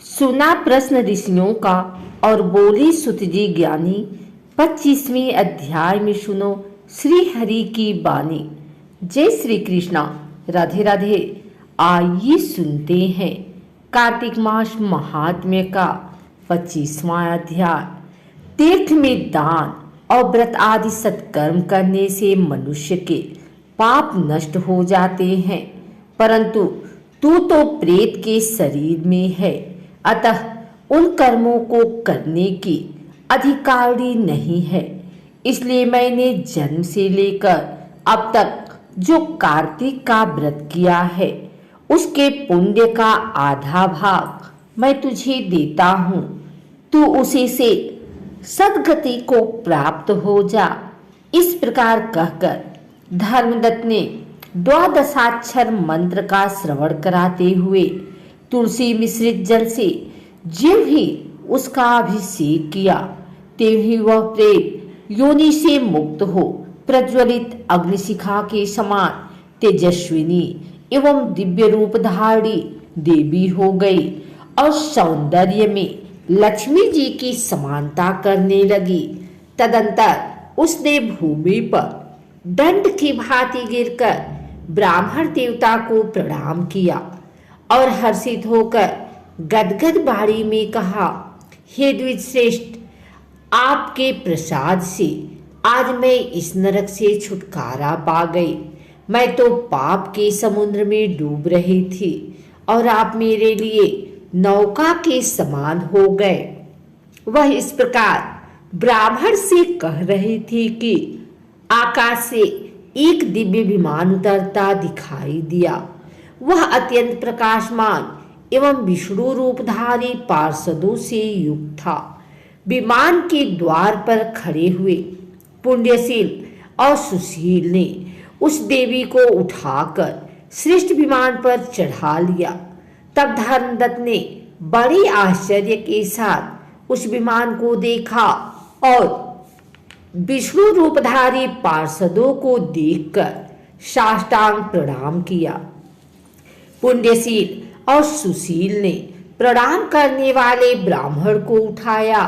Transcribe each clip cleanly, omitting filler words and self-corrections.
सुना प्रश्न ऋषियों का और बोली सुत जी ज्ञानी। 25वें अध्याय में सुनो श्री हरि की बानी। जय श्री कृष्णा, राधे राधे। आइए सुनते हैं कार्तिक मास महात्म्य का 25वां अध्याय। तीर्थ में दान और व्रत आदि सत्कर्म करने से मनुष्य के पाप नष्ट हो जाते हैं, परंतु तू तो प्रेत के शरीर में है, अतः उन कर्मों को करने की अधिकारी नहीं है। इसलिए मैंने जन्म से लेकर अब तक जो कार्तिक का व्रत किया है, उसके पुण्य का आधा भाग मैं तुझे देता हूँ। तू उसी से सद्गति को प्राप्त हो जा। इस प्रकार कहकर धर्मदत्त ने द्वादशाक्षर मंत्र का श्रवण कराते हुए तुलसी मिश्रित जल से ज्यों ही उसका अभिषेक किया, त्यों ही वह प्रेत योनि से मुक्त हो प्रज्वलित अग्निशिखा के समान तेजस्विनी एवं दिव्य रूप धारी देवी हो गई और सौंदर्य में लक्ष्मी जी की समानता करने लगी। तदंतर उसने भूमि पर दंड की भांति गिरकर ब्राह्मण देवता को प्रणाम किया और हर्षित होकर गदगद बाणी में कहा, हे द्विजश्रेष्ठ, आपके प्रसाद से आज मैं इस नरक से छुटकारा पा गई। मैं तो पाप के समुद्र में डूब रही थी और आप मेरे लिए नौका के समान हो गए। वह इस प्रकार ब्राह्मण से कह रही थी कि आकाश से एक दिव्य विमान उतरता दिखाई दिया। वह अत्यंत प्रकाशमान एवं विष्णु रूपधारी पार्षदों से युक्त था। विमान के द्वार पर खड़े हुए पुण्यशील और सुशील ने उस देवी को उठाकर श्रेष्ठ विमान पर चढ़ा लिया। तब धर्मदत्त ने बड़े आश्चर्य के साथ उस विमान को देखा और विष्णु रूपधारी पार्षदों को देखकर साष्टांग प्रणाम किया। पुण्यशील और सुशील ने प्रणाम करने वाले ब्राह्मण को उठाया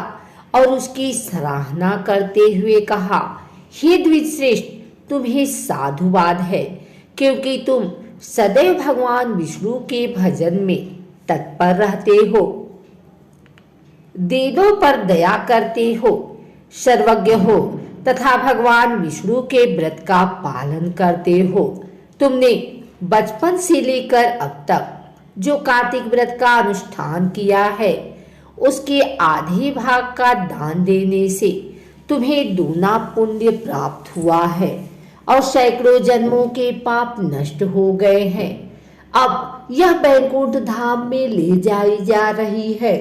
और उसकी सराहना करते हुए कहा, हे द्विजश्रेष्ठ, तुम्हें साधुवाद है, क्योंकि तुम सदैव भगवान विष्णु के भजन में तत्पर रहते हो, देवों पर दया करते हो, सर्वज्ञ हो तथा भगवान विष्णु के व्रत का पालन करते हो। तुमने बचपन से लेकर अब तक जो कार्तिक व्रत का अनुष्ठान किया है, उसके आधे भाग का दान देने से तुम्हें दूना पुण्य प्राप्त हुआ है और सैकड़ों जन्मों के पाप नष्ट हो गए हैं। अब यह बैकुंठ धाम में ले जाई जा रही है।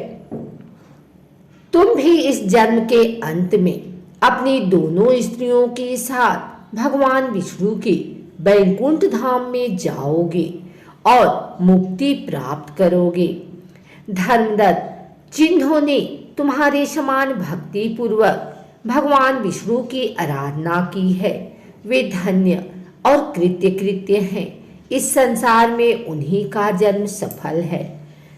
तुम भी इस जन्म के अंत में अपनी दोनों स्त्रियों के साथ भगवान विष्णु के बैकुंठ धाम में जाओगे और मुक्ति प्राप्त करोगे। धर्मदत्त, जिन्होंने तुम्हारे समान भक्ति पूर्वक भगवान विष्णु की आराधना की है, वे धन्य और कृत्य हैं। इस संसार में उन्हीं का जन्म सफल है।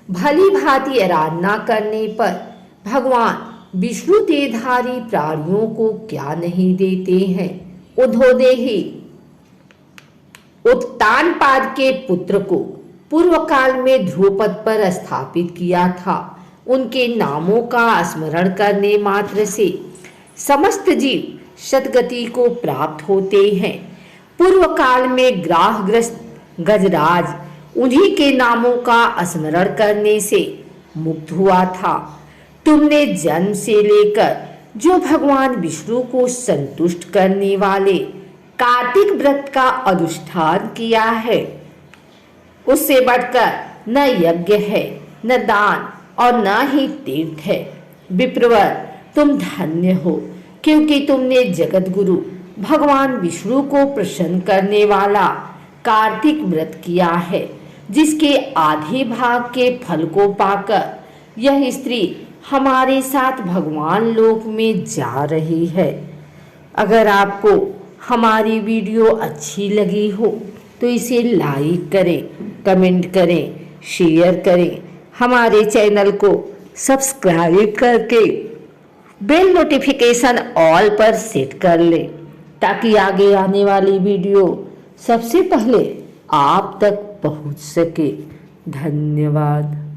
भली भांति आराधना करने पर भगवान विष्णु देहधारी प्राणियों को क्या नहीं देते हैं। उन्होंने ही उत्तानपाद के पुत्र को पूर्व काल में ध्रुवपद पर स्थापित किया था। उनके नामों का स्मरण करने मात्र से समस्त जीव सद्गति को प्राप्त होते हैं। पूर्व काल में ग्राहग्रस्त गजराज उन्हीं के नामों का स्मरण करने से मुक्त हुआ था। तुमने जन्म से लेकर जो भगवान विष्णु को संतुष्ट करने वाले कार्तिक व्रत का अनुष्ठान किया है, उससे बढ़कर न यज्ञ है, न दान और न ही तीर्थ है। विप्रवर, तुम धन्य हो, क्योंकि तुमने जगत गुरु भगवान विष्णु को प्रसन्न करने वाला कार्तिक व्रत किया है, जिसके आधे भाग के फल को पाकर यह स्त्री हमारे साथ भगवान लोक में जा रही है। अगर आपको हमारी वीडियो अच्छी लगी हो तो इसे लाइक करें, कमेंट करें, शेयर करें। हमारे चैनल को सब्सक्राइब करके बेल नोटिफिकेशन ऑल पर सेट कर ले, ताकि आगे आने वाली वीडियो सबसे पहले आप तक पहुंच सके। धन्यवाद।